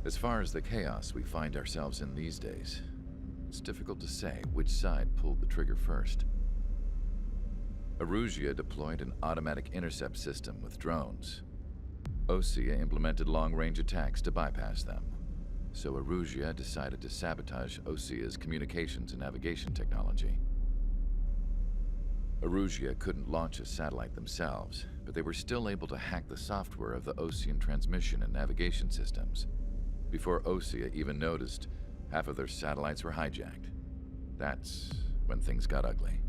As far as the chaos we find ourselves in these days, it's difficult to say which side pulled the trigger first. Erusia deployed an automatic intercept system with drones. Osea implemented long-range attacks to bypass them. So Erusia decided to sabotage Osea's communications and navigation technology. Erusia couldn't launch a satellite themselves, but they were still able to hack the software of the Osean transmission and navigation systems. Before Osea even noticed, half of their satellites were hijacked. That's when things got ugly.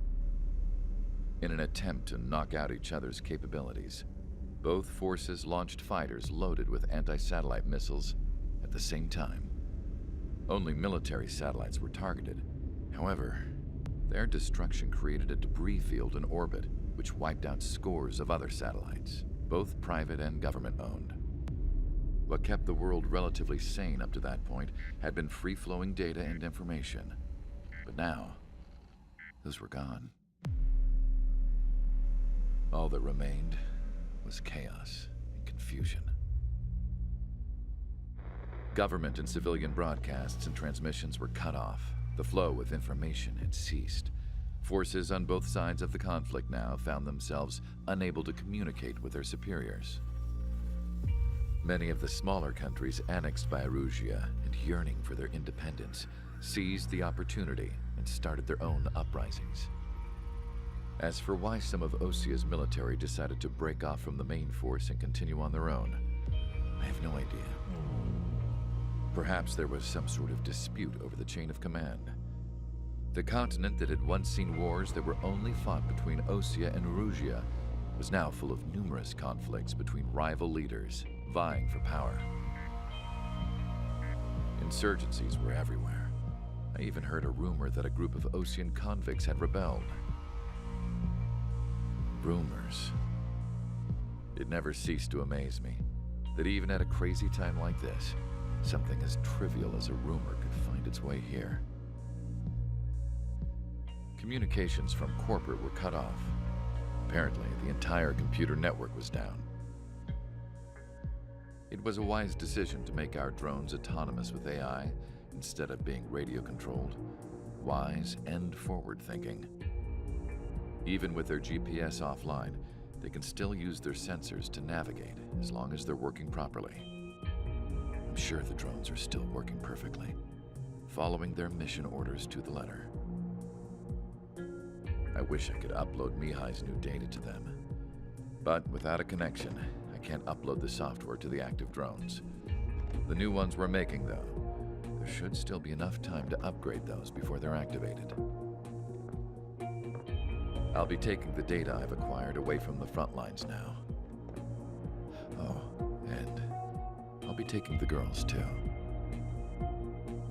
In an attempt to knock out each other's capabilities, both forces launched fighters loaded with anti-satellite missiles at the same time. Only military satellites were targeted. However, their destruction created a debris field in orbit, which wiped out scores of other satellites, both private and government-owned. What kept the world relatively sane up to that point had been free-flowing data and information. But now, those were gone. All that remained was chaos and confusion. Government and civilian broadcasts and transmissions were cut off. The flow of information had ceased. Forces on both sides of the conflict now found themselves unable to communicate with their superiors. Many of the smaller countries annexed by Erusia and yearning for their independence seized the opportunity and started their own uprisings. As for why some of Osea's military decided to break off from the main force and continue on their own, I have no idea. Perhaps there was some sort of dispute over the chain of command. The continent that had once seen wars that were only fought between Osea and Erusia was now full of numerous conflicts between rival leaders vying for power. Insurgencies were everywhere. I even heard a rumor that a group of Osean convicts had rebelled. Rumors. It never ceased to amaze me that even at a crazy time like this, something as trivial as a rumor could find its way here. Communications from corporate were cut off. Apparently, the entire computer network was down. It was a wise decision to make our drones autonomous with AI instead of being radio-controlled. Wise and forward-thinking. Even with their GPS offline, they can still use their sensors to navigate as long as they're working properly. I'm sure the drones are still working perfectly, following their mission orders to the letter. I wish I could upload Mihai's new data to them. But without a connection, I can't upload the software to the active drones. The new ones we're making, though, there should still be enough time to upgrade those before they're activated. I'll be taking the data I've acquired away from the front lines now. Oh, and I'll be taking the girls too.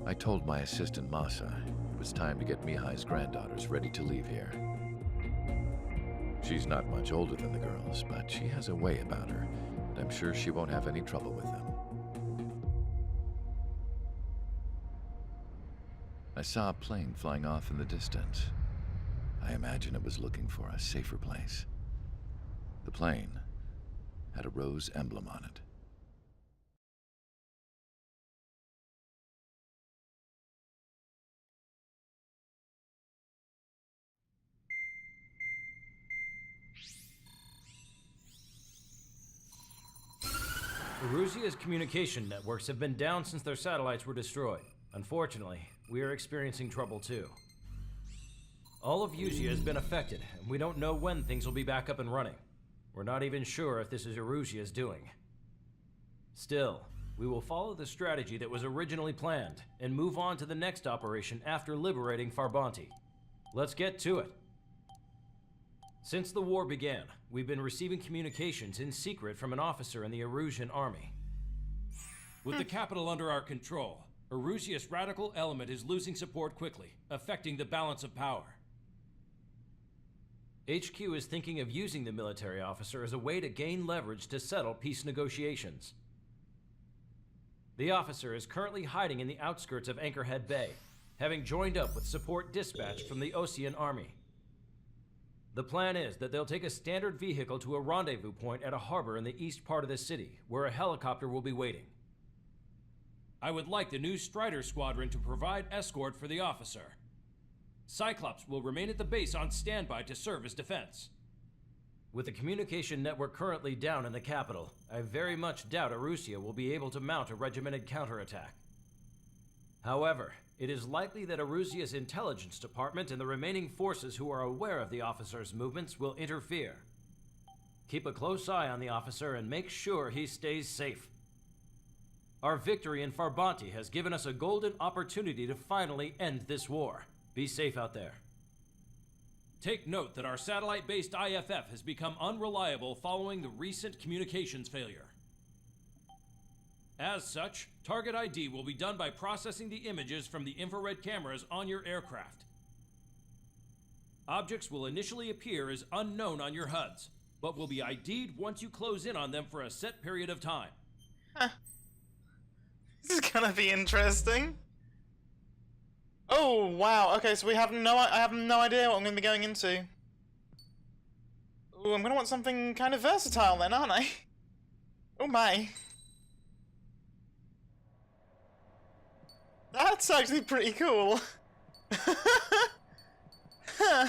I told my assistant Masa it was time to get Mihai's granddaughters ready to leave here. She's not much older than the girls, but she has a way about her, and I'm sure she won't have any trouble with them. I saw a plane flying off in the distance. I imagine it was looking for a safer place. The plane had a rose emblem on it. Erusia's communication networks have been down since their satellites were destroyed. Unfortunately, we are experiencing trouble too. All of Usia has been affected, and we don't know when things will be back up and running. We're not even sure if this is Erusia's doing. Still, we will follow the strategy that was originally planned, and move on to the next operation after liberating Farbanti. Let's get to it. Since the war began, we've been receiving communications in secret from an officer in the Erusian army. With the capital under our control, Erusia's radical element is losing support quickly, affecting the balance of power. HQ is thinking of using the military officer as a way to gain leverage to settle peace negotiations. The officer is currently hiding in the outskirts of Anchorhead Bay, having joined up with support dispatched from the Osean army. The plan is that they'll take a standard vehicle to a rendezvous point at a harbor in the east part of the city, where a helicopter will be waiting. I would like the new Strider Squadron to provide escort for the officer. Cyclops will remain at the base on standby to serve as defense. With the communication network currently down in the capital, I very much doubt Arusea will be able to mount a regimented counterattack. However, it is likely that Arusea's intelligence department and the remaining forces who are aware of the officer's movements will interfere. Keep a close eye on the officer and make sure he stays safe. Our victory in Farbanti has given us a golden opportunity to finally end this war. Be safe out there. Take note that our satellite-based IFF has become unreliable following the recent communications failure. As such, target ID will be done by processing the images from the infrared cameras on your aircraft. Objects will initially appear as unknown on your HUDs, but will be ID'd once you close in on them for a set period of time. Huh. This is gonna be interesting. Oh wow! Okay, so I have no idea what I'm gonna be going into. Ooh, I'm gonna want something kind of versatile then, aren't I? Oh my! That's actually pretty cool. Huh.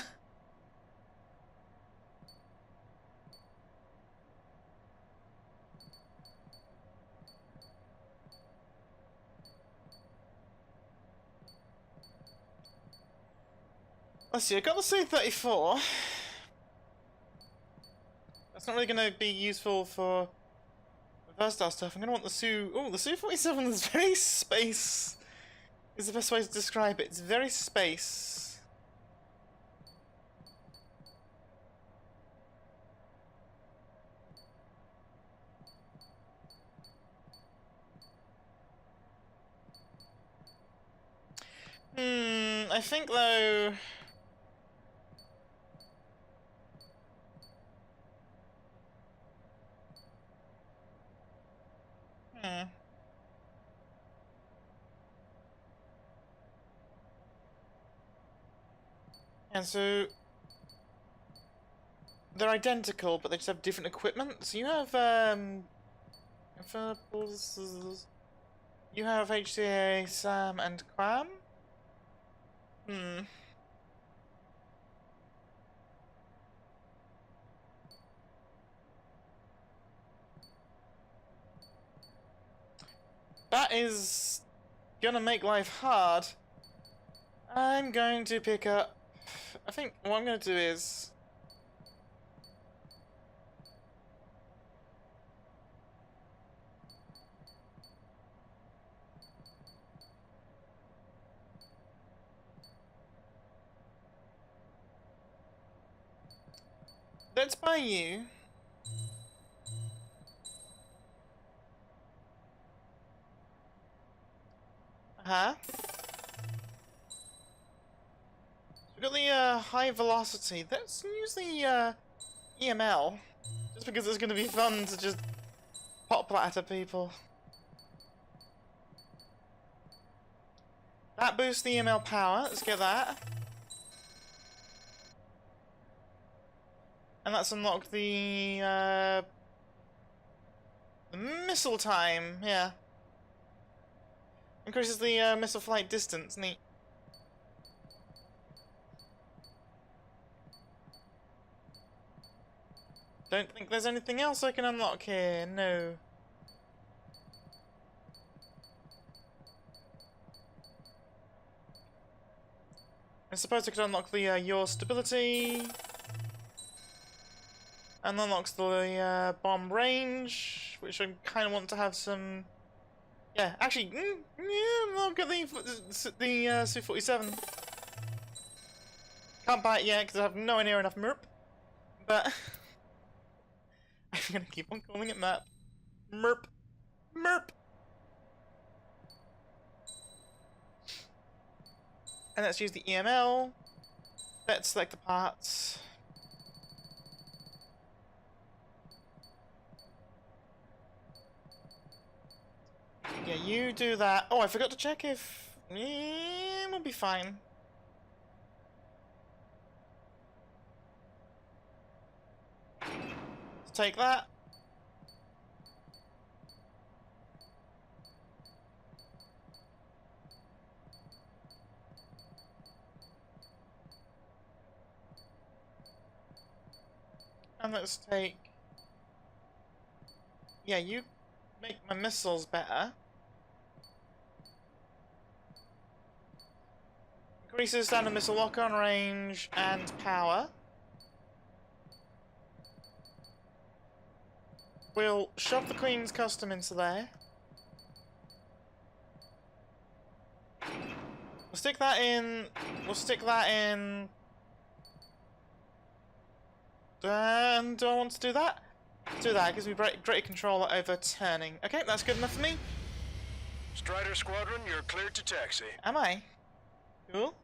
Let's see, I got the Su-34. That's not really going to be useful for versatile stuff. I'm going to want the Su... Oh, the Su-47 is very space. Is the best way to describe it. It's very space. I think though... And so they're identical, but they just have different equipment. So you have you have HCA, Sam, and Quam. That is gonna make life hard. I'm going to pick up... I think what I'm going to do is... Let's buy you. We've got the high velocity. Let's use the EML. Just because it's going to be fun to just pop platter people. That boosts the EML power. Let's get that. And that's unlocked the missile time. Yeah. Increases the missile flight distance. Neat. Don't think there's anything else I can unlock here. No. I suppose I could unlock the your stability. And unlocks the bomb range, which I kind of want to have some... Yeah, actually, look at the Su-47. Can't buy it yet because I have nowhere near enough MERP. But I'm gonna keep on calling it map. MERP. MERP. And let's use the EML. Let's select the parts. Yeah, you do that. Oh, I forgot to check if... we'll be fine. Let's take that. And let's take... Yeah, you make my missiles better. Increases standard missile lock-on range and power. We'll shove the Queen's Custom into there. We'll stick that in... We'll stick that in... And do I want to do that? Let's do that, gives me greater control over turning. Okay, that's good enough for me. Strider Squadron, you're cleared to taxi. Am I? Cool.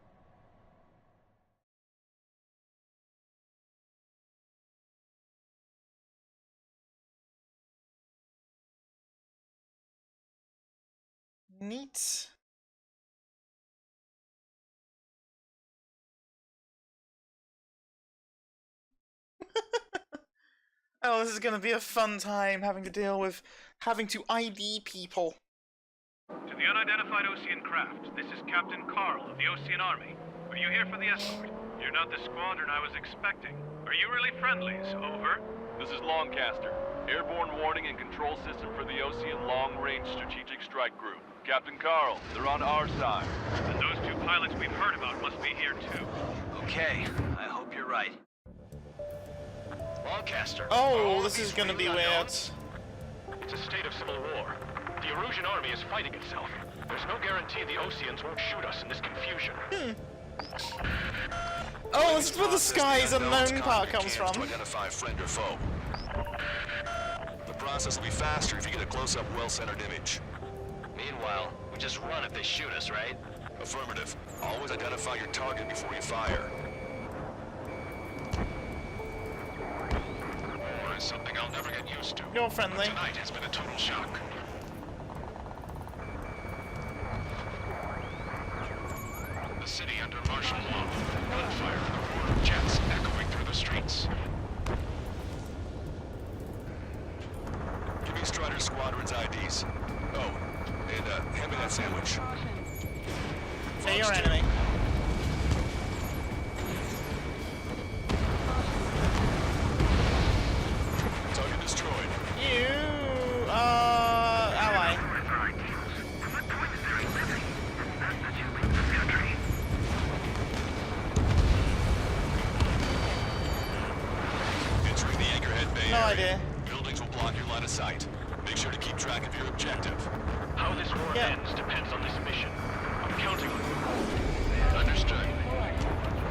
Neat. Oh, this is going to be a fun time having to deal with having to ID people. To the unidentified Ocean craft, this is Captain Carl of the Ocean Army. Are you here for the escort? You're not the squadron I was expecting. Are you really friendlies? Over. This is Longcaster. Airborne warning and control system for the Ocean Long-Range Strategic Strike Group. Captain Carl, they're on our side. And those two pilots we've heard about must be here too. Okay, I hope you're right. Longcaster. Oh, this is going to be weird. It's a state of civil war. The Erusian army is fighting itself. There's no guarantee the Oceans won't shoot us in this confusion. Oh, this is where the skies unknown part comes from. To identify friend or foe. The process will be faster if you get a close-up, well-centered image. Meanwhile, we just run if they shoot us, right? Affirmative. Always identify your target before you fire. War is something I'll never get used to. You're friendly. Tonight has been a total shock. The city under martial law. Gunfire and the roar of jets echoing through the streets. Give me Strider Squadron's IDs. Oh, and hand me that sandwich. Say your enemy. Target destroyed. You are ally. Entering the Anchorhead Bay No area. idea. Buildings will block your line of sight. Make sure to keep track of your objective. How this war Yeah. ends depends on this mission. I'm counting on you. Understood.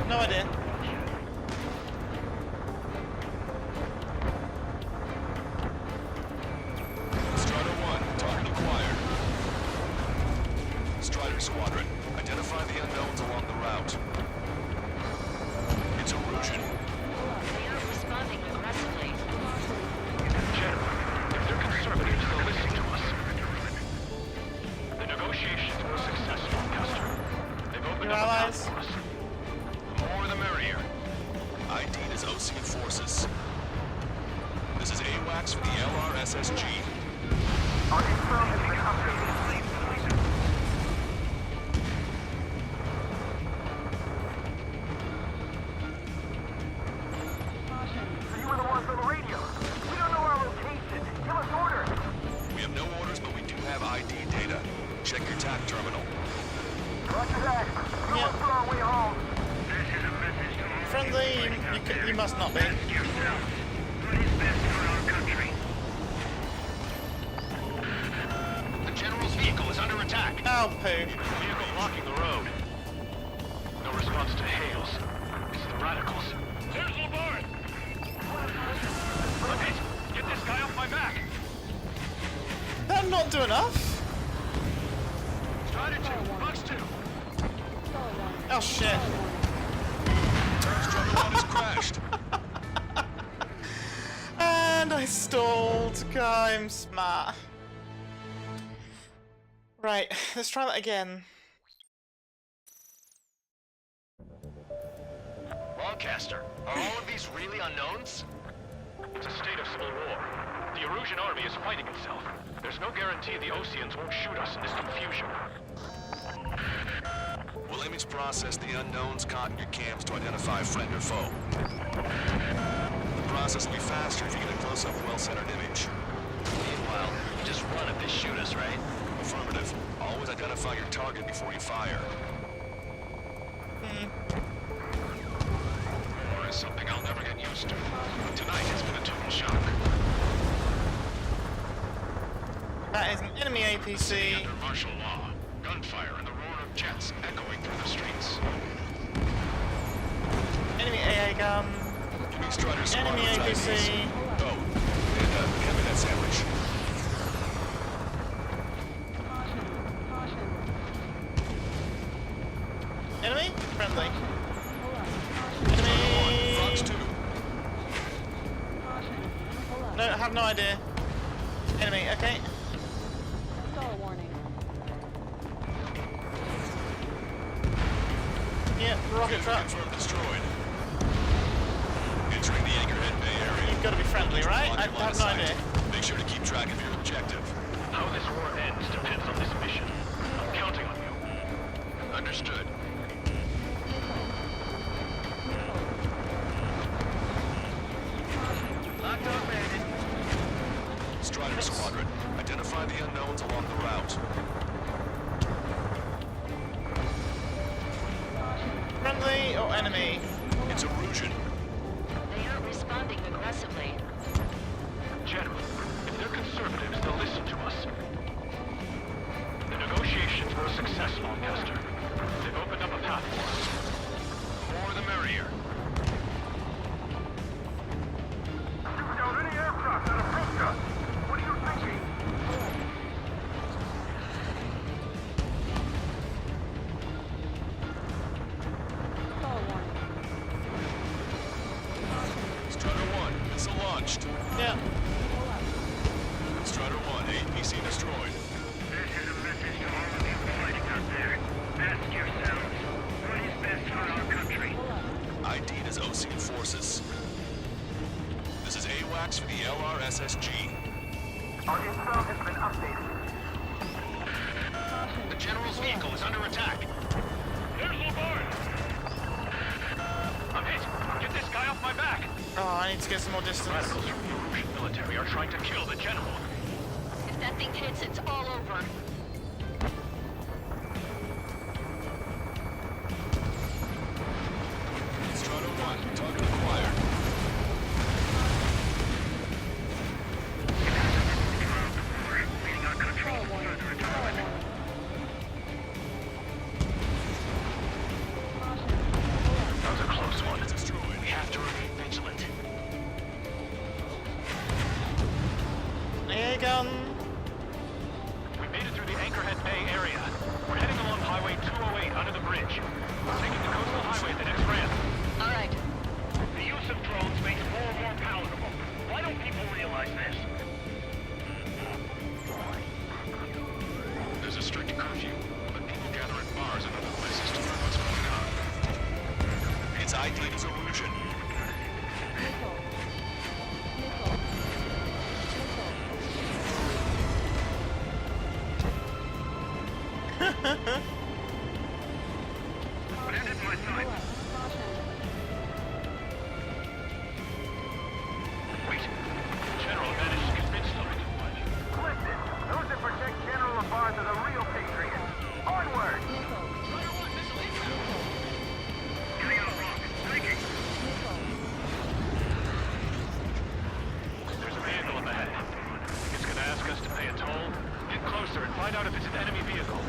No idea. Strider 1, target acquired. Strider Squadron, identify the unknowns along the route. It's Erusian. They are responding aggressively. General, if they're conservatives, they'll listen to us. The negotiations were successful, Custer. They've opened Your up a path allies? for us. The more the merrier. ID'd as Ocean Forces. This is AWACS for the LRSSG. You were the ones on the radio. We don't know our location. Give us orders. We have no orders, but we do have ID data. Check your TAC terminal. Roger that. We Yeah. must on our way home. This is a message to all Friendly, you must not be. yourself. What is best for our country? The General's vehicle is under attack. Oh, poo. Vehicle blocking the road. No response to hails. It's the radicals. Who's aboard? Repeat! Get this guy off my back! That'll not do enough. Strider 2, Box 2. Oh, shit. Strider 1 has crashed. And I stalled. I'm smart. Right, let's try that again. Longcaster, are all of these really unknowns? It's a state of civil war. The Erusian army is fighting itself. There's no guarantee the Oceans won't shoot us in this confusion. We'll image process the unknowns caught in your cams to identify friend or foe. process will be faster if you get a close-up, well-centered image. Meanwhile, just run if they shoot us, right? Affirmative. Always identify your target before you fire. War is something I'll never get used to. Tonight has been a total shock. That is an enemy APC. Under martial law, gunfire and the roar of jets echoing through the streets. Enemy AA gun. Enemy Strider squad Enemy with APC. IDs. Oh, and hand me that sandwich. Enemy? Friendly. Fox Enemy. 2. No, I have no idea. Enemy, okay. Yeah, rocket truck. Confirmed destroyed. Entering the Anchorhead Bay area. You've got to be friendly, right? I have no idea. Make sure to keep track of your objective. How this war ends depends on this mission. I'm counting on you. Understood. Strider Squadron, identify the unknowns along the route. Friendly or enemy? It's Erusian. They aren't responding aggressively. General, if they're conservatives, they'll listen to us. The negotiations were a success, Lancaster. They've opened up a path for us. The more the merrier. Shoot down any aircraft that approach us. What are you thinking? Strider 1, missile launched. Yeah. Strider 1, APC destroyed. This is a message to all of you fighting out there. Ask yourselves, what is best for our country? ID'd as Ocean forces. This is AWACS for the LRSSG. Our intel has been updated. The General's vehicle is under attack. There's Labarn! I'm hit! Get this guy off my back! Oh, I need to get some more distance. Radicals from the Erusian military are trying to kill the General. If that thing hits, it's all over. Strider 1, target acquired. Leading our country to further retirement. That was a close one. Destroyed. We have to remain vigilant. AA gun. We made it through the Anchorhead Bay area. We're heading along Highway 208 under the bridge. We're taking the coastal highway at the next ramp. All right. The use of drones makes war more palatable. Why don't people realize this? There's a strict curfew, but people gather at bars and other places to learn what's going on. It's ID'd as Erusian. Landed my sight. Wait. General managed to convince them. Listen, those that protect General Labarge are the real patriots. Onward! Getting out wrong. Thinking. There's a vehicle up ahead. It's gonna ask us to pay a toll. Get closer and find out if it's an enemy vehicle.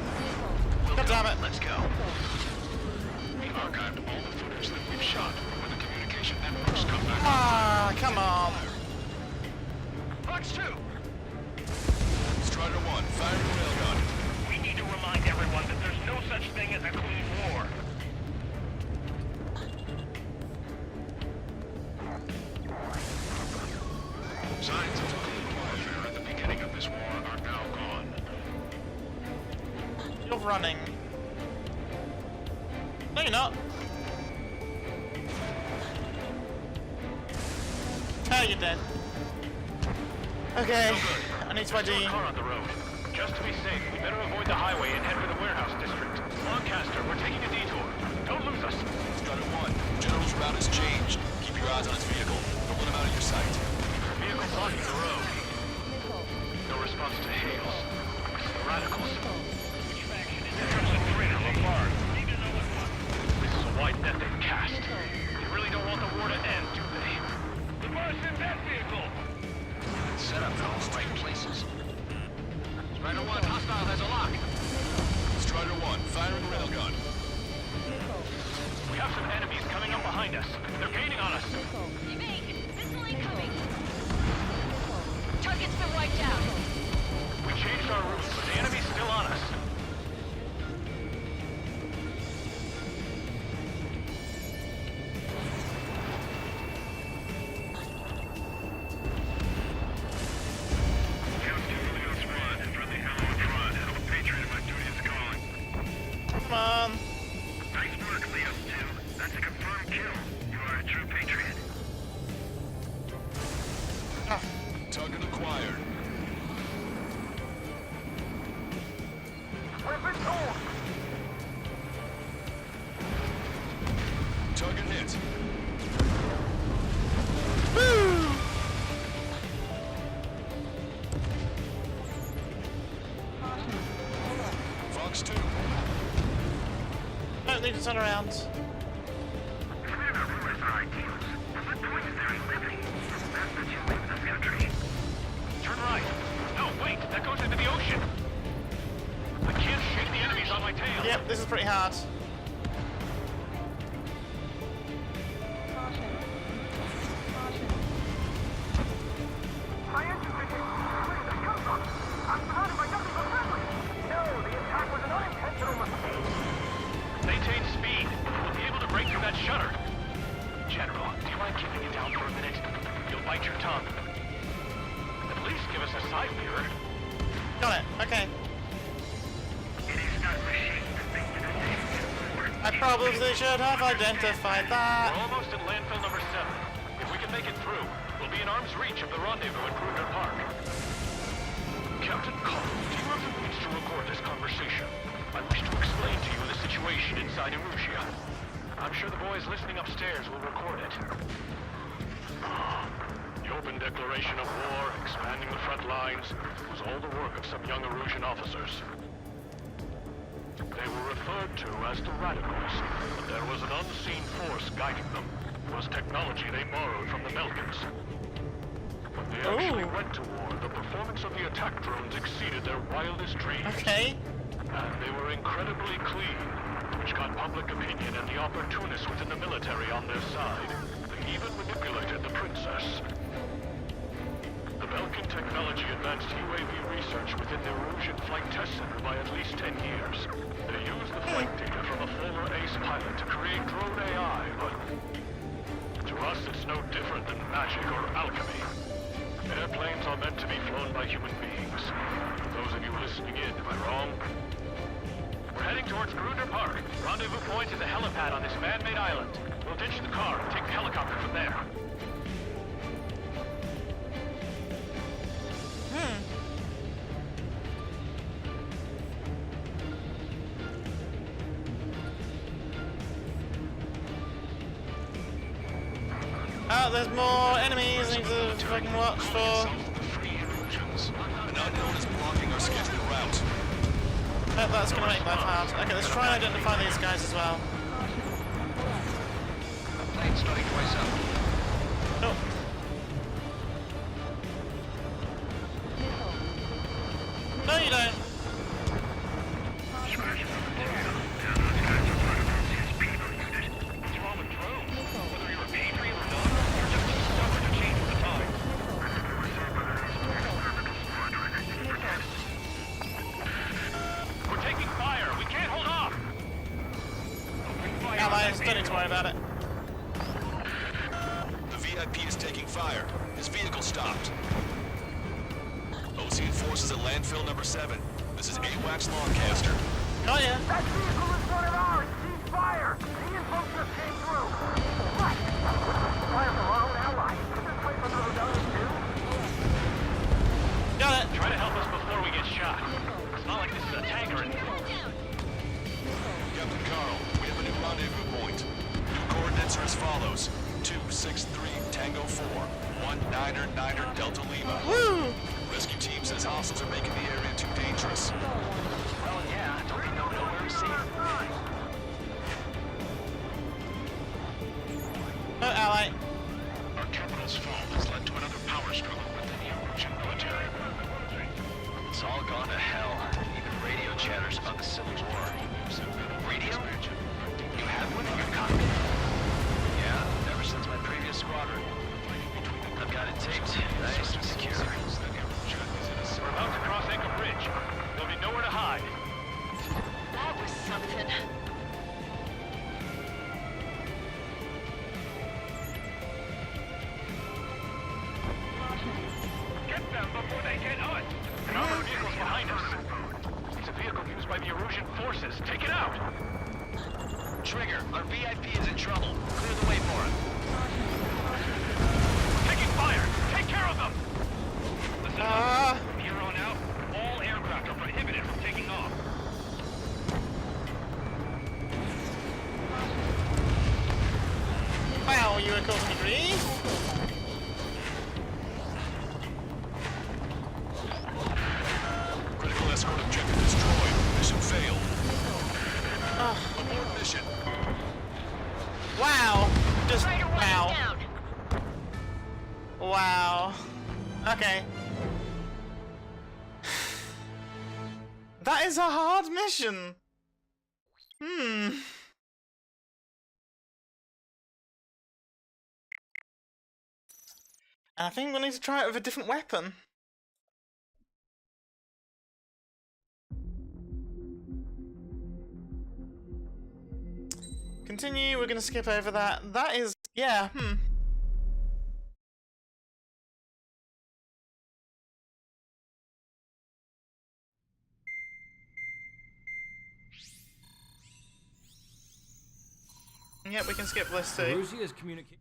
God damn it. Let's go. We archived all the footage that we've shot. When the communication networks come back. Ah, come on. Fox 2! Strider 1, fire the railgun. We need to remind everyone that there's no such thing as a clean war. Signs of clean warfare at the beginning of this war are now gone. You're running. No, you're not. Oh, you're dead. Okay, I need to ID. There's a car on the road. Just to be safe, we better avoid the highway and head for the warehouse district. Lancaster, we're taking a detour. Don't lose us. Strider 1, General's route has changed. Keep your eyes on his vehicle. Don't let him out of your sight. Vehicle blocking the road. No response to hails. The radicals. Which faction is it? There's a train on the bar. This is a wide net they've cast. They really don't want the war to end, do they? The bar's in that vehicle! Set up in all the right places. Strider 1, hostile has a lock. Strider 1, firing railgun. We have some enemies coming up behind us. They're gaining on us. Evade! Missile incoming! Target's been wiped out. We changed our route, but the enemy's still on us. Come on. Nice work, Leo 2. That's a confirmed kill. You are a true patriot. Target acquired. Weapon torn. Target hit. Fox 2. Don't need to turn around. Turn right. No, wait. That goes into the ocean. I can't shake the enemies on my tail. Yep, this is pretty hard. My engine vision. Where did that come from? I'm surrounded by nothing but friendly. No, the attack was an unintentional mistake. Maintain speed. We'll be able to break through that shutter. General, do you mind keeping it down for a minute? You'll bite your tongue. At least give us a side mirror. Got it. Okay. It is not machine I probably should have identified that. We're almost at landfill number 7. If we can make it through, we'll be in arm's reach of the rendezvous at Kruger Park. Captain Carl, do you have the means to record this conversation? I wish to explain to you the situation inside Erusia. I'm sure the boys listening upstairs will record it. The open declaration of war, expanding the front lines, was all the work of some young Erusian officers. They were referred to as the Radicals, but there was an unseen force guiding them. It was technology they borrowed from the Belkans. When they actually went to war, the performance of the attack drones exceeded their wildest dreams. Okay. And they were incredibly clean, which got public opinion and the opportunists within the military on their side. They even manipulated the princess. The Belkan technology advanced UAV research within the Erusian Flight Test Center by at least 10 years. They used the flight data from a former ace pilot to create drone AI, but to us it's no different than magic or alchemy. Airplanes are meant to be flown by human beings. For those of you listening in, am I wrong? We're heading towards Gruner Park. Rendezvous point is a helipad on this man-made island. We'll ditch the car and take the helicopter from there. Oh, there's more enemies I need to fucking watch for. An unknown is blocking our scheduled route. Oh, that's gonna make life hard. Okay, let's try and identify these guys as well. Plane starting to rise up. Oh. No, you don't. What's wrong with drones? Whether you're a patriot or not, you're just too stubborn to change with the times. We're taking fire. We can't hold off. Allies, don't need to worry about it. The VIP is taking fire. His vehicle stopped. Ocean forces at landfill number 7. This is AWACS Longcaster. Oh yeah. That vehicle is one of ours. Cease fire. The info just came through. What? Fire from our own ally. Is this place under the gun too? Got it. Try to help us before we get shot. It's not like this is a tank or anything. Captain Carl, we have a new rendezvous point. New coordinates are as follows. 263 Tango 4, 199er Delta Lima. Woo! Rescue team says hostiles are making the area too dangerous. Well, yeah, don't we know nowhere safe? No ally. Our terminal's fault has led to another power struggle within the Erusian military. It's all gone to hell. Even radio chatters about the Civil War. Radio? You have one in your cockpit? Yeah, ever since my previous squadron. I've got it taped, nice and secure. We're about to cross Anchor Bridge. There'll be nowhere to hide. That was something. Get them before they get us! An armored vehicle's behind us. It's a vehicle used by the Erusian forces. Take it out! Trigger, our VIP is in trouble. Clear the way for him. Taking fire! Take care of them! Listen up. From here on out, all aircraft are prohibited from taking off. Wow, you were causing me grief. Critical escort objective destroyed. Mission failed. Abort mission. Wow. Just Try to run it wow. down. Wow. Okay. That is a hard mission. I think we'll need to try it with a different weapon. Continue, we're gonna skip over that. That is, yeah, Yep, we can skip this too. Erusia's communication.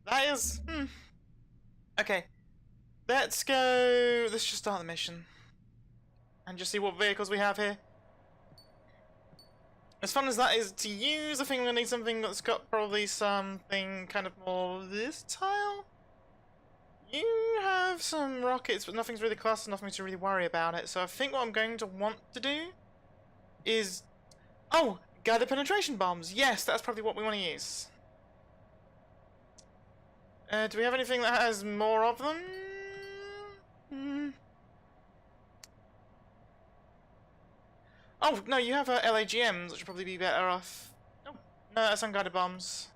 That is, Okay. Let's go, let's just start the mission. And just see what vehicles we have here. As fun as that is to use, I think we're gonna need something that's got probably something kind of more versatile. You have some rockets, but nothing's really class enough for me to really worry about it. So I think what I'm going to want to do is... Oh! Guided penetration bombs! Yes, that's probably what we want to use. Do we have anything that has more of them? Oh, no, you have LAGMs, which would probably be better off. Oh, no, that's unguided bombs.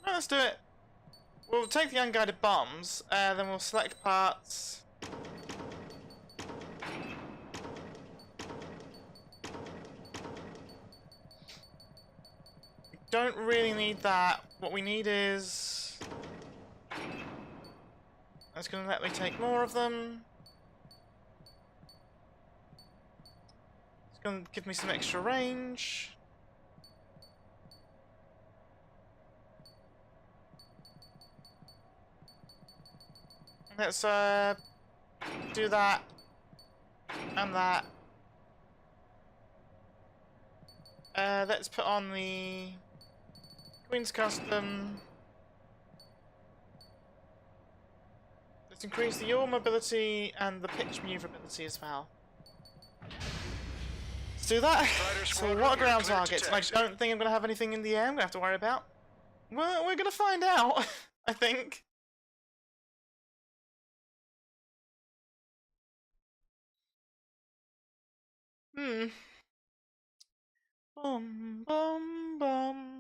No, let's do it. We'll take the unguided bombs, then we'll select parts. Don't really need that. What we need is... That's going to let me take more of them. It's going to give me some extra range. Let's do that and that. Let's put on the Queen's Custom. Let's increase the yaw mobility and the pitch maneuverability as well. Let's do that. So what are ground targets? I don't think I'm going to have anything in the air I'm going to have to worry about. Well, we're going to find out, I think. Bum, bum, bum.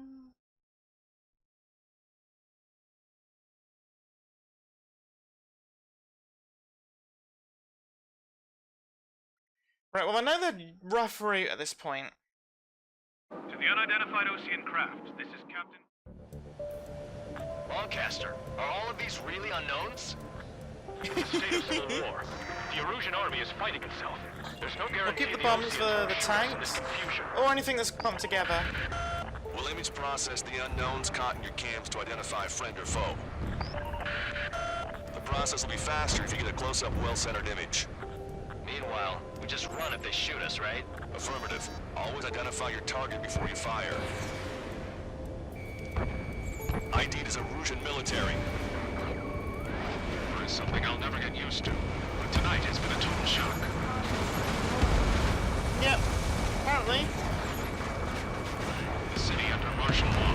Right, well I know the rough route at this point. To the unidentified Ocean craft, this is Captain... Lancaster, are all of these really unknowns? In a state of civil war, the Erusian army is fighting itself. There's no guarantee We'll keep the the bombs Oseans for the will tanks, confusion. or anything that's clumped together. We'll image process the unknowns caught in your cams to identify friend or foe. process will be faster if you get a close-up, well-centered image. Meanwhile, we just run if they shoot us, right? Affirmative. Always identify your target before you fire. ID'd as a Rougean military. It's something I'll never get used to. But tonight has been a total shock. Yep, apparently. The city under martial law.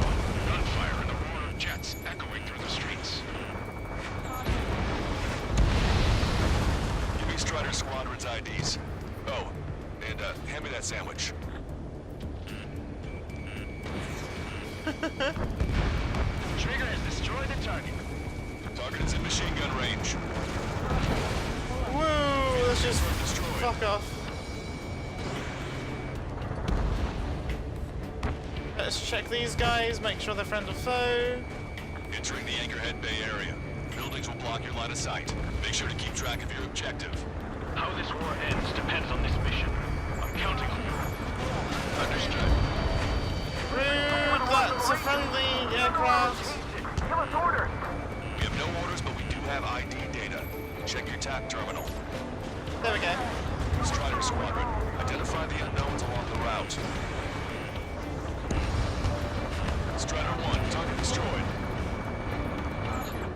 Gunfire and the roar of jets echoing through the streets. Give me Strider Squadron's IDs. Oh, and hand me that sandwich. Trigger has destroyed the target. Target is in machine gun range. Woo! Let's just fuck off. Let's check these guys, make sure they're friend or foe. Entering the Anchorhead Bay area. Buildings will block your line of sight. Make sure to keep track of your objective. How this war ends depends on this mission. I'm counting on you. Understood. Rude, that's a friendly aircraft. Give us orders. We have no orders, but we do have ID data. Check your TAC terminal. There we go. Strider Squadron, identify the unknowns along the route. Strider 1, target destroyed.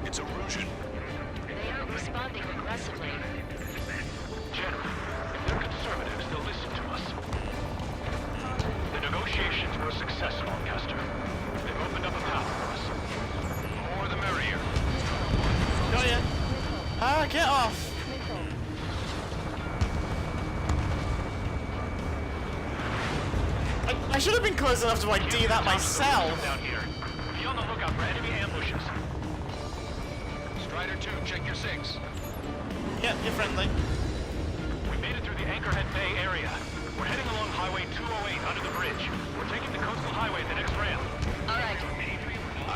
It's a Rougean. They aren't responding aggressively. General, if they're conservatives, they'll listen to us. The negotiations were successful, Kester. They've opened up a path for us. The more the merrier. Got ya. Ah, get off. I should have been close enough to ID that myself. Down here. Be on the lookout for enemy ambushes. Strider 2, check your 6. Yep, you're friendly. We made it through the Anchorhead Bay area. We're heading along Highway 208 under the bridge. We're taking the coastal highway at the next ramp. All right.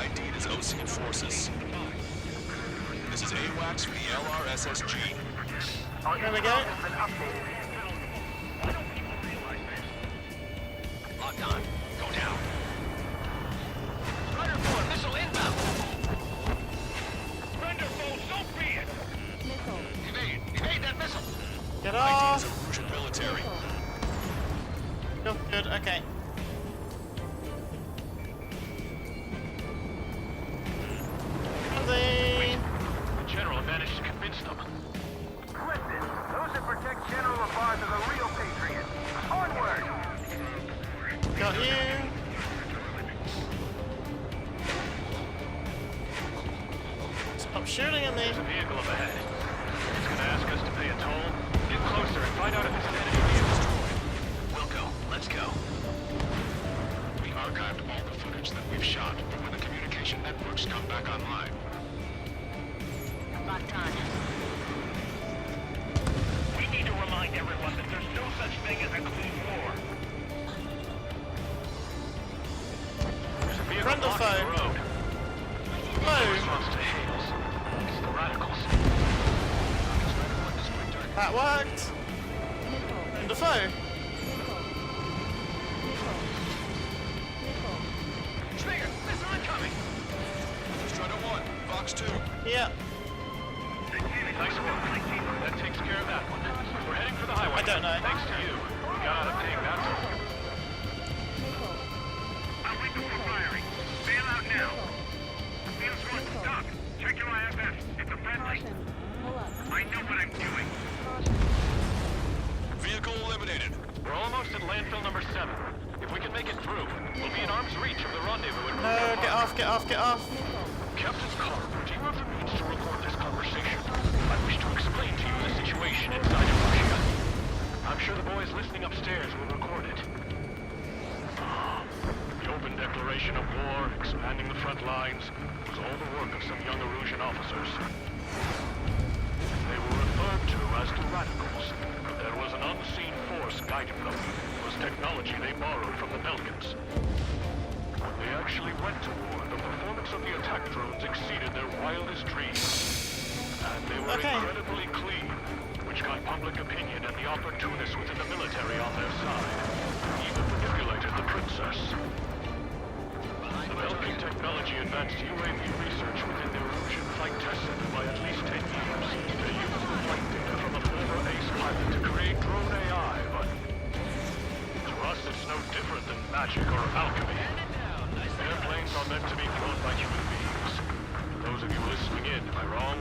ID'd as Ocean Forces. This is AWACS for the LRSSG. There we go. Locked on. Go down. Strider 4, missile inbound. Thunderbolt, so be it! Evade that missile. Get ID'd as off. a Rougean military. Good, okay. Friendly. The General managed to convince them. Listen, those that protect General Lafarge are the real patriots. Onward! Got you. Stop shooting at me. There's a vehicle up ahead. It's gonna ask us to pay a toll. Get closer and find out if it's an enemy vehicle. Wilco, let's go. We archived all the footage that we've shot for when the communication networks come back online. Locked on. We need to remind everyone that there's no such thing as a clean war. There's a vehicle Friend or blocking foe? the road. Foe. Response to hails. It's the radicals. That worked. And a foe. Trigger, missile incoming. Strider 1, Fox 2. Yeah. Nice work. That takes care of that one. We're heading for the highway. I don't know. Thanks to you. We got out of paying that toll. I'm waiting for firing. Bail out now. Fields 1, stop. Check your IFS. It's a friendly. I know what I'm doing. Vehicle eliminated. We're almost at landfill number 7. If we can make it through, we'll be in arm's reach of the rendezvous. No, get off, get off, get off. Captain Carl, do you have the means to record this conversation? I wish to explain to you the situation inside of Russia. I'm sure the boys listening upstairs will record it. The open declaration of war, expanding the front lines, was all the work of some young Erusian officers. They were referred to as the radicals, but there was an unseen force guiding them. It was technology they borrowed from the Belgians. When they actually went to war, the performance of the attack drones exceeded their wildest dreams. And they were incredibly clean, which got public opinion and the opportunists within the military on their side. Even manipulated the princess. The Belgian technology advanced UAV research within the Erusian Flight Test Center by at least 10 years. magic or alchemy. Airplanes are meant to be flown by human beings. For those of you listening in, am I wrong?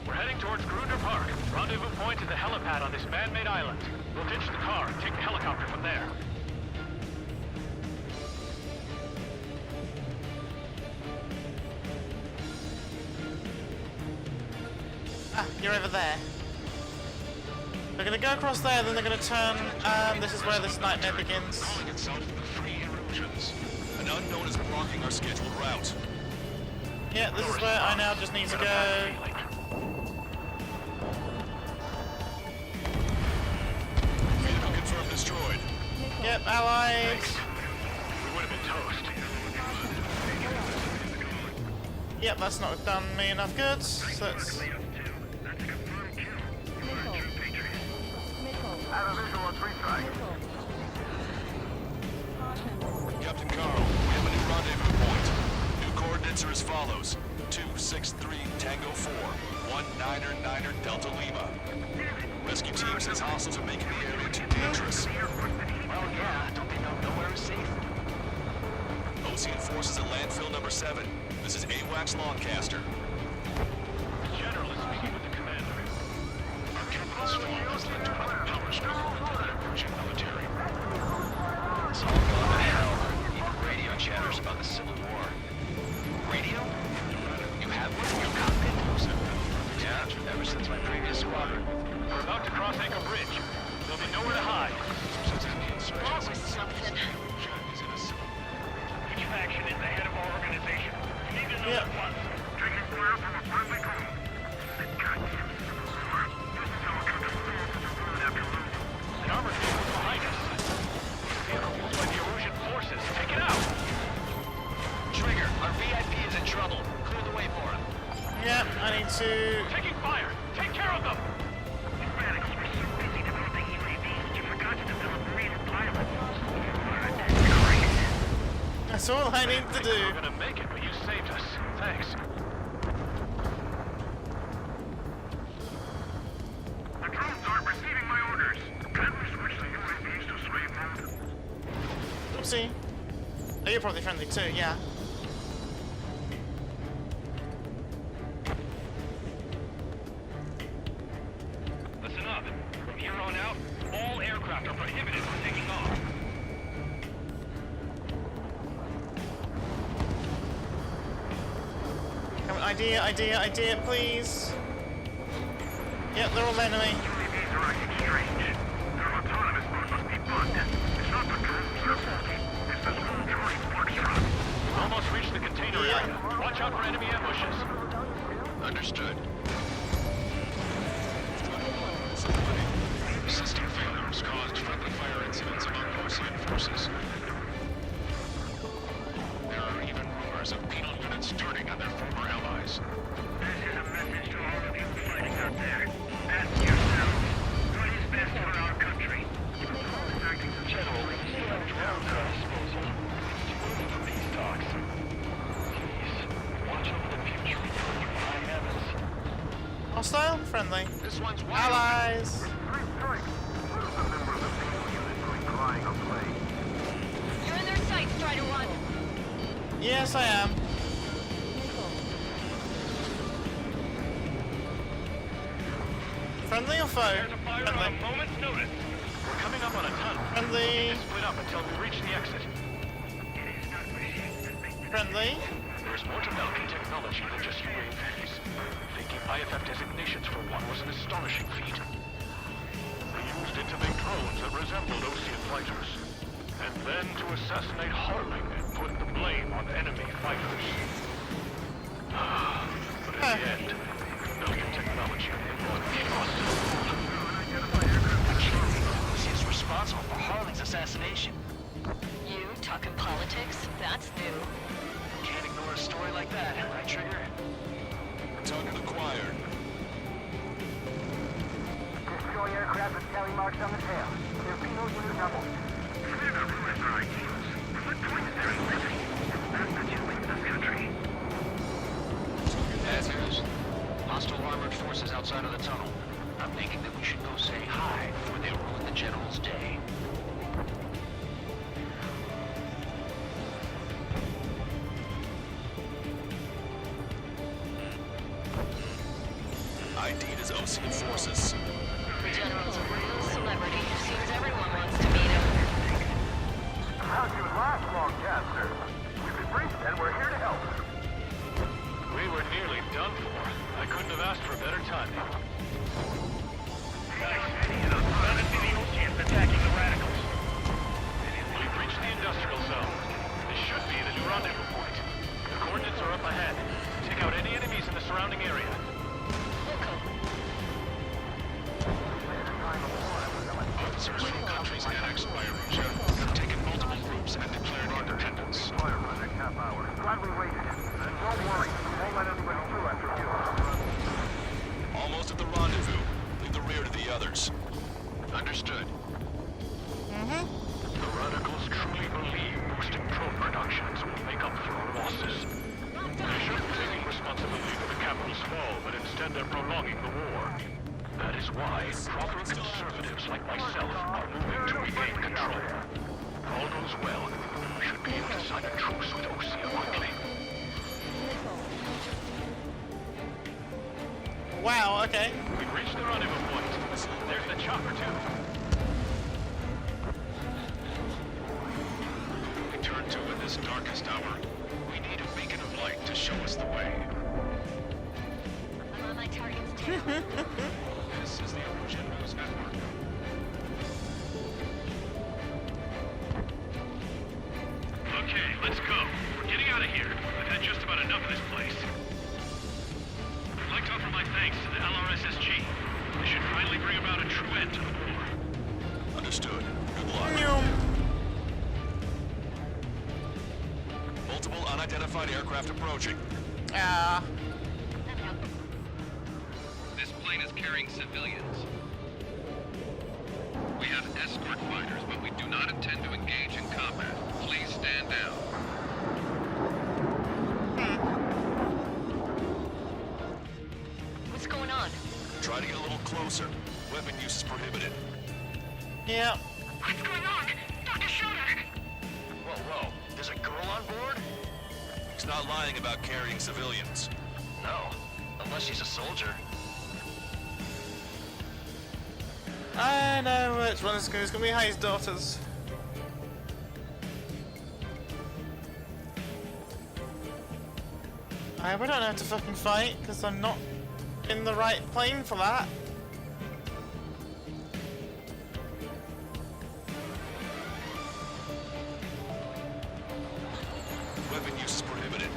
We're heading towards Gruner Park. Rendezvous point is the helipad on this man-made island. We'll ditch the car and take the helicopter from there. Ah, you're over there. They're gonna go across there, then they're gonna turn, this is where this nightmare begins. Calling itself the Free Erosions. An unknown is blocking our scheduled route. Yeah, this is where I now just need to go. Vehicle confirmed destroyed. Yep, allies. We would have been toast. Yep, that's not done me enough good. So let's... Have a visual on 3 strikes. Captain Carl, we have a new rendezvous point. New coordinates are as follows. 263 Tango 4, 1999 Delta Lima. Rescue team says hostiles are making the area too dangerous. Well, yeah, don't they know nowhere is safe? Ocean forces at landfill number 7. This is AWACS Longcaster. General is speaking with the commander. Our capital's fall has led to another power struggle with the Russian military. It's all gone to hell. Even radio chatters about the Civil War. Radio? You have one in your cockpit? Yeah, ever since my previous squadron. We're about to cross Anchor Bridge. There'll be nowhere to hide. That was something. Each faction is the head of our organization. We need to know at once. Taking fire from a friendly crew. Goddamn. This is how it comes to ruin after losing. The armored vehicle behind us. Vehicle used by the Erosion forces. Take it out! Trigger, our VIP is in trouble. Clear the way for him. Yep, I need to... Taking fire! Take care of them! You radicals were so busy developing UAVs, you forgot to develop real pilots. Great. That's all I need to We do. were gonna make it, but you saved us. Thanks. The drones aren't receiving my orders. Can we switch the UAVs to slave mode? Oopsie. Oh, you're probably friendly too, yeah. Listen up. From here on out, all aircraft are prohibited from taking off. Come on, idea, please. Yep, they're all enemy. UAVs are acting strange. Their autonomous mode must be bugged. It's not the drones that are faulty. It's the small George Foxtrot. Almost reached the container area. Watch out for enemy ambushes. Understood. System failures caused friendly fire incidents among Ocean forces. There are even rumors of penal units turning on their former allies. This is a message to all of you fighting out there. Ask yourselves, what is best for our country? General, you have drones at our disposal. It's too early for peace talks. Please, watch over the future of your high heavens. Hostile? Friendly. This one's wild. Allies! 3 strikes. What is the member of the penal unit doing crying on play? You're in their sights, Strider 1. Yes, I am. Friendly or foe? There's a fire on a Friendly. moment's notice. We're coming up on a tunnel. Friendly. Split up until we reach the exit. Friendly. There's more to Melkin technology than just UAVs. Taking IFF designations for one was an astonishing feat. They used it to make drones that resembled Ocean fighters. And then to assassinate Harling and put the blame on enemy fighters. But in the end, Melkin technology brought chaos to the world. She is responsible for Harling's assassination. You talking politics? That's new. Can't ignore a story like that, right, Trigger? Target acquired. Destroy aircraft with tally marks on the tail. Their penal unit doubled. Clear the ruins are ideals. What point is there in liberty? That's not you in this country. Bad news. Hostile armored forces outside of the tunnel. I'm thinking that we should go say hi before they ruin the General's day. his Ocean forces. The General's a real celebrity. Seems everyone wants to meet him. How'd you last, Longcaster? We've been briefed and we're here to help. We were nearly done for. I couldn't have asked for better timing. Attacking the radicals. We've reached the industrial zone. This should be the new rendezvous point. The coordinates are up ahead. Take out any enemies in the surrounding area. Officers from countries annexed by Arusha have taken multiple groups and declared independence. Glad we waited. And don't worry, we won't let anybody through after you. Almost at the rendezvous. Leave the rear to the others. Understood. The radicals truly believe boosting drone productions will make up for our losses. They shouldn't be taking responsibility for the capital's fall, but instead they're prolonging the war. That is why proper conservatives like myself are moving to regain control. If all goes well, we should be able to sign a truce with Osea quickly. Wow, okay. We've reached the rendezvous point. There's the chopper, too. We turn to in this darkest hour. We need a beacon of light to show us the way. I'm on my target's tail. This is the Arusha News Network. Okay, let's go. We're getting out of here. I've had just about enough of this place. I'd like to offer my thanks to the LRSSG. They should finally bring about a true end to the war. Understood. Good luck. Nyum. Multiple unidentified aircraft approaching. Ah. This plane is carrying civilians. We have escort fighters, but we do not intend to engage in combat. Please stand down. What's going on? Try to get a little closer. Weapon use is prohibited. Yeah. What's going on? Dr. Schroeder! Whoa, whoa. There's a girl on board? He's not lying about carrying civilians. No, unless she's a soldier. I know which one is going to be Hayes' daughters. I don't know how to fucking fight because I'm not in the right plane for that. Weapon use is prohibited.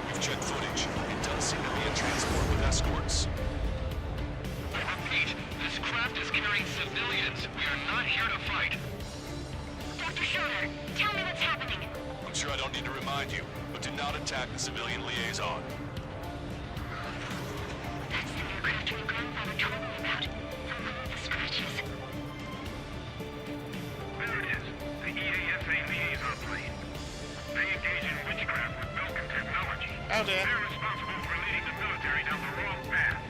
We've checked footage. It does seem to be a transport with escorts. I repeat, this craft is carrying civilians. We are not here to fight. Dr. Schroeder, tell me what's happening. I'm sure I don't need to remind you, but do not attack the civilian liaison. That's the aircraft your grandfather told me about. The scratches. There it is. The EASA liaison plane. They engage in witchcraft with Belkin technology. Oh dear. They're responsible for leading the military down the wrong path.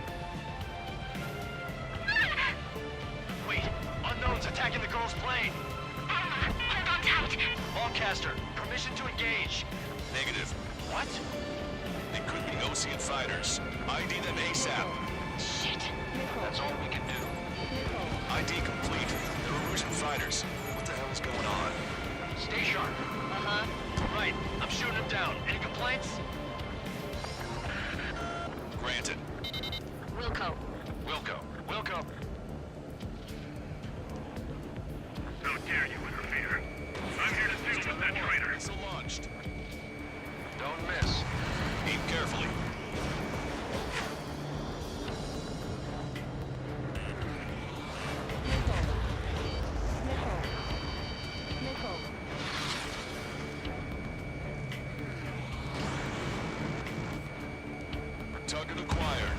Wait, unknowns attacking the girl's plane. Hold on tight. Longcaster, permission to engage. Negative. What? They could be Ocean fighters. ID them ASAP. Shit. That's all we can do. ID complete. They're Arusha fighters. What the hell is going on? Stay sharp. Uh-huh. Right, I'm shooting him down. Any complaints? Granted. Wilco. Wilco. How dare you interfere? I'm here to deal with that traitor. Missile launched. Don't miss. Aim carefully. Target acquired.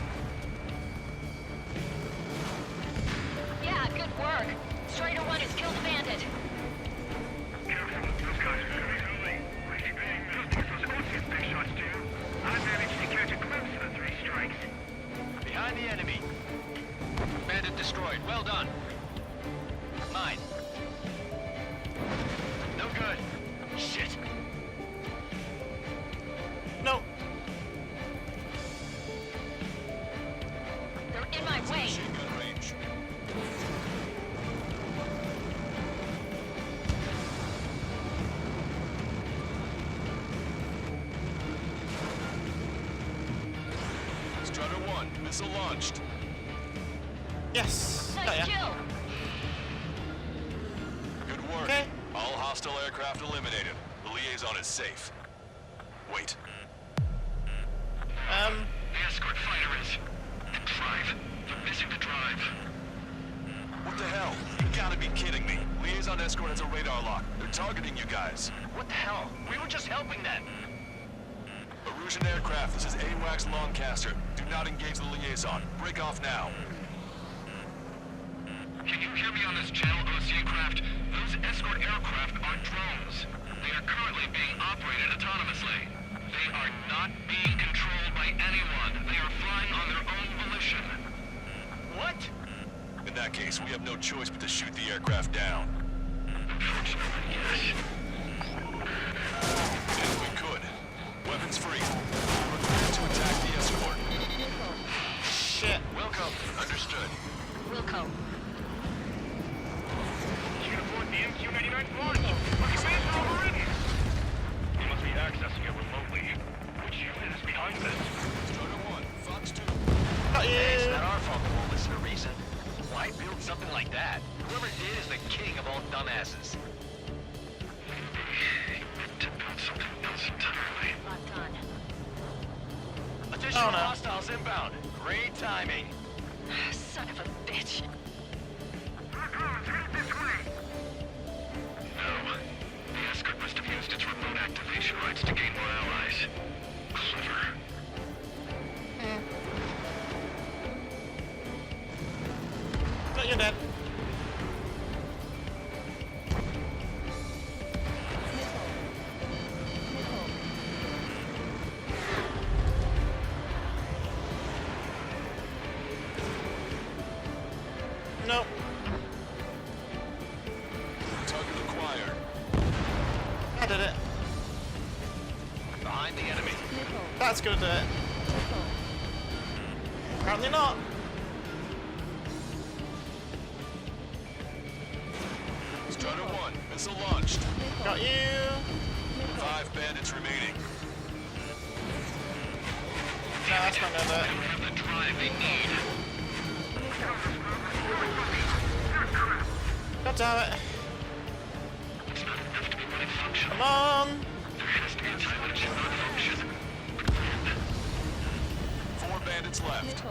Yeah, good work. Strider 1 has killed a bandit. Careful, those guys are very early. We keep hitting them. Those Scorpion big shots, too. I managed to catch a glimpse of the 3 strikes. Behind the enemy. Bandit destroyed. Well done. Mine. No good. Shit. Missile launched. Yes. Nice kill. Good work. Okay. All hostile aircraft eliminated. The liaison is safe. Wait. The escort fighter is... the drive. They're missing the drive. What the hell? You gotta be kidding me. Liaison escort has a radar lock. They're targeting you guys. What the hell? We were just helping them. Erusian aircraft, this is AWACS Longcaster. Do not engage the liaison. Break off now. Can you hear me on this channel, OC craft? Those escort aircraft are drones. They are currently being operated autonomously. They are not being controlled by anyone. They are flying on their own volition. What? In that case, we have no choice but to shoot the aircraft down. Unfortunately, yes. If we could. Weapons free. Prepare to attack the escort. Shit. Wilco. Understood. Wilco. You can afford the MQ-99's launch. Our commands are overridden. You must be accessing it remotely. Which unit is behind this? Strider 1, Fox 2. Got It's you. not our fault they won't listen to reason. Why build something like that? Whoever did is the king of all dumbasses. To build something else entirely. Not done. Additional Oh, no. hostiles inbound. Great timing. Son of a bitch. No. The escort must have used its remote activation rights to gain more allies. Clever. Got you dead. Nope. Target acquired. I did it. Behind the enemy. That's gonna do it. Apparently not. Strider 1, missile launched. Got you. 5 bandits remaining. No, that's not gonna do it. Have the drive they need. God damn it. It's not enough to be running functional. Come on. There has to be a time when it should not function. 4 bandits left.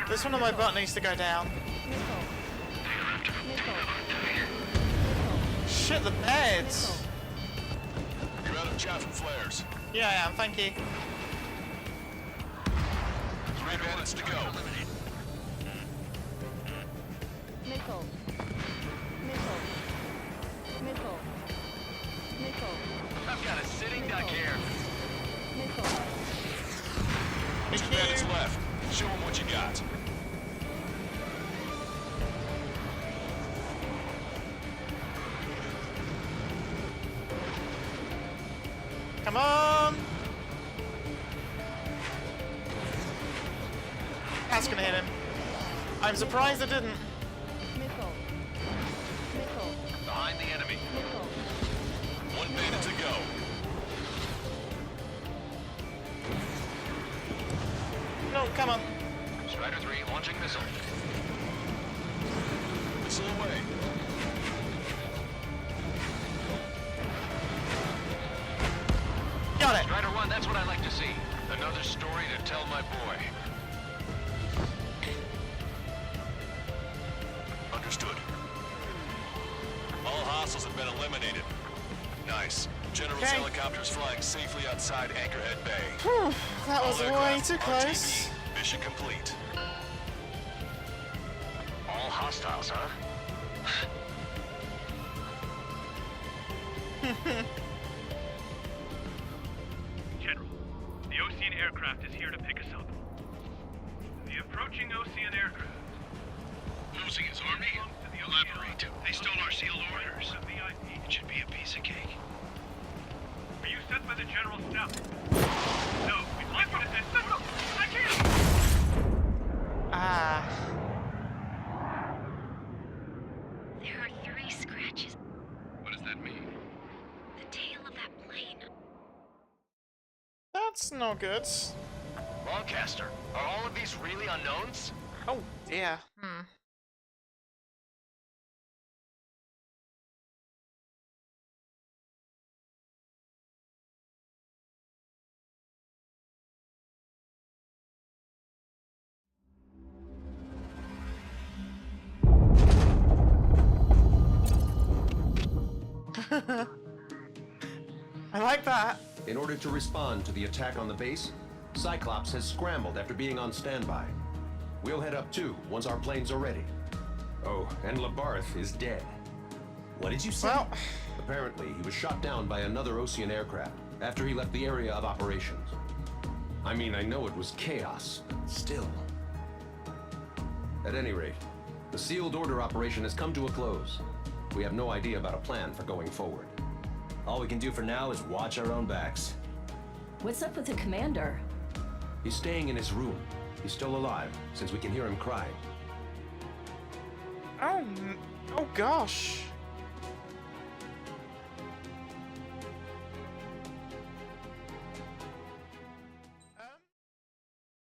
This one on my butt needs to go down. Shit, the beds. You're out of chaff and flares. Yeah, I am. Thank you. 3 bandits to go. I've got a sitting duck here. Thank 2 bandits you. left. Show them what you got. Come on. That's gonna hit him. I'm surprised it didn't. Behind the enemy. 1 bandit to go. No, come on. Strider 3 launching missile. Missile away. Got it. Strider 1, that's what I like to see. Another story to tell my boy. Understood. All hostiles have been eliminated. Nice. General's Okay. helicopters flying safely outside Anchorhead Bay. Whew, that was All way aircraft too close. RTB. Mission complete. All hostiles, huh? General, the Ocean aircraft is here to pick us up. The approaching Ocean aircraft. Losing his army? Elaborate. They stole our sealed orders. It should be a piece of cake. Are you sent by the General Staff? No, we'd like you to send... No, I can't! Ah. There are 3 scratches. What does that mean? The tail of that plane. That's no good. Lancaster, are all of these really unknowns? Oh dear. I like that. In order to respond to the attack on the base, Cyclops has scrambled after being on standby. We'll head up too, once our planes are ready. Oh, and Labarth is dead. What did you say? Well, Apparently, he was shot down by another Ocean aircraft after he left the area of operations. I mean, I know it was chaos, but still. At any rate, the sealed order operation has come to a close. We have no idea about a plan for going forward. All we can do for now is watch our own backs. What's up with the commander? He's staying in his room. He's still alive, since we can hear him cry. oh gosh.